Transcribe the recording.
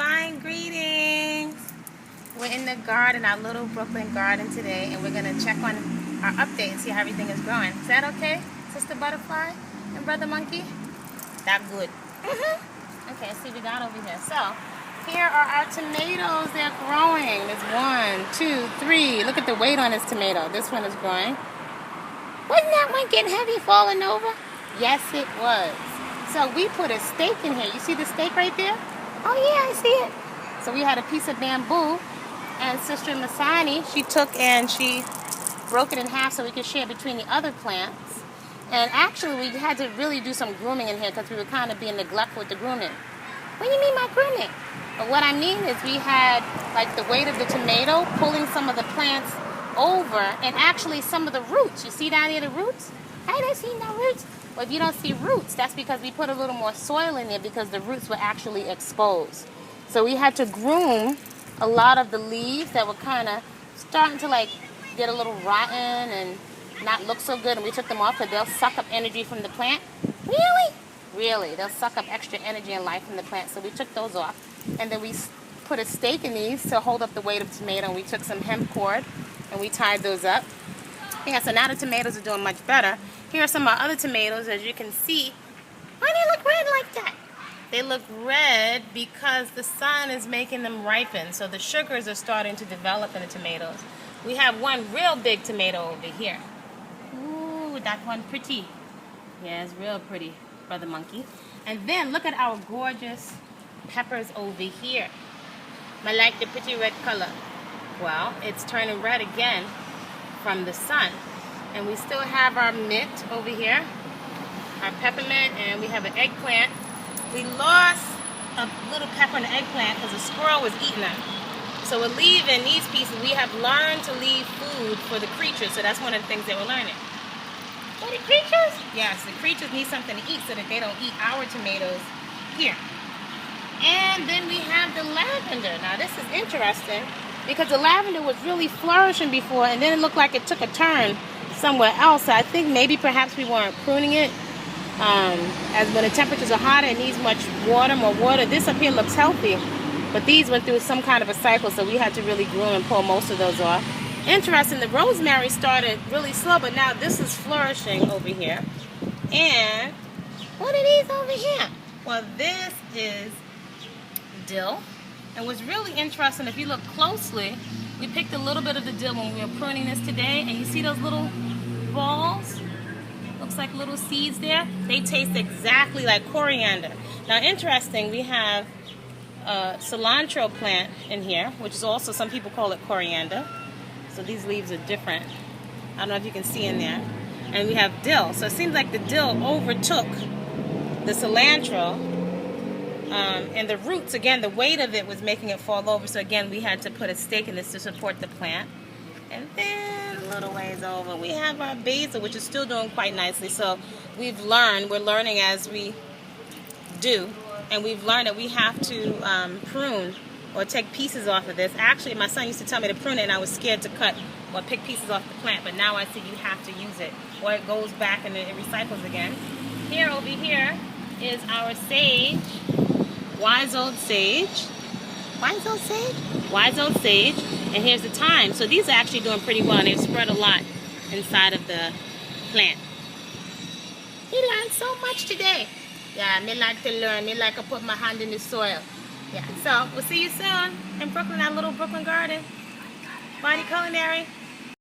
divine greetings. We're in the garden, our little Brooklyn garden today, and we're going to check on our update and see how everything is growing. Is that okay, Sister Butterfly and Brother Monkey? That good. Okay, let's see what we got over here. So, here are our tomatoes. They're growing. There's 1, 2, 3. Look at the weight on this tomato. This one is growing. Wasn't that one getting heavy, falling over? Yes, it was. So we put a stake in here. You see the stake right there? Oh yeah, I see it. So we had a piece of bamboo, and Sister Masani, she took and she broke it in half so we could share between the other plants. And actually, we had to really do some grooming in here because we were kind of being neglectful with the grooming. What do you mean by grooming? But what I mean is we had like the weight of the tomato pulling some of the plants over, and actually some of the roots. You see down here the roots? I don't see no roots. Well, if you don't see roots, that's because we put a little more soil in there because the roots were actually exposed. So we had to groom a lot of the leaves that were kind of starting to like get a little rotten and not look so good, and we took them off because they'll suck up energy from the plant. Really? Really, they'll suck up extra energy and life from the plant. So we took those off, and then we put a stake in these to hold up the weight of the tomato, and we took some hemp cord and we tied those up. Yeah, so now the tomatoes are doing much better. Here are some of our other tomatoes, as you can see. Why do they look red like that? They look red because the sun is making them ripen, so the sugars are starting to develop in the tomatoes. We have one real big tomato over here. Ooh, that one pretty. Yeah, it's real pretty, Brother Monkey. And then look at our gorgeous peppers over here. I like the pretty red color. Well, it's turning red again from the sun. And we still have our mint over here, our peppermint, and we have an eggplant. We lost a little pepper and eggplant because a squirrel was eating them. So we're leaving these pieces. We have learned to leave food for the creatures, so that's one of the things that we're learning. For the creatures? Yes, the creatures need something to eat so that they don't eat our tomatoes here. And then we have the lavender. Now this is interesting because the lavender was really flourishing before, and then it looked like it took a turn somewhere else. So I think maybe perhaps we weren't pruning it. As when the temperatures are hotter, it needs much water, more water. This up here looks healthy, but these went through some kind of a cycle, so we had to really groom and pull most of those off. Interesting, the rosemary started really slow, but now this is flourishing over here. And what are these over here? Well, this is dill. And what's really interesting, if you look closely, we picked a little bit of the dill when we were pruning this today, and you see those little balls? Looks like little seeds there. They taste exactly like coriander. Now, interesting, we have a cilantro plant in here, which is also, some people call it coriander. So these leaves are different. I don't know if you can see in there. And we have dill. So it seems like the dill overtook the cilantro. And the roots, again, the weight of it was making it fall over. So again, we had to put a stake in this to support the plant. And then a little ways over, we have our basil, which is still doing quite nicely. So we're learning as we do. And we've learned that we have to prune or take pieces off of this. Actually, my son used to tell me to prune it, and I was scared to cut or pick pieces off the plant. But now I see you have to use it, or it goes back and it recycles again. Here, over here, is our sage. Wise old sage. Wise old sage? Wise old sage. And here's the thyme. So these are actually doing pretty well. They've spread a lot inside of the plant. We learned so much today. Yeah, me like to learn. Me like to put my hand in the soil. Yeah, so we'll see you soon in Brooklyn, our little Brooklyn garden. Body-Culinary.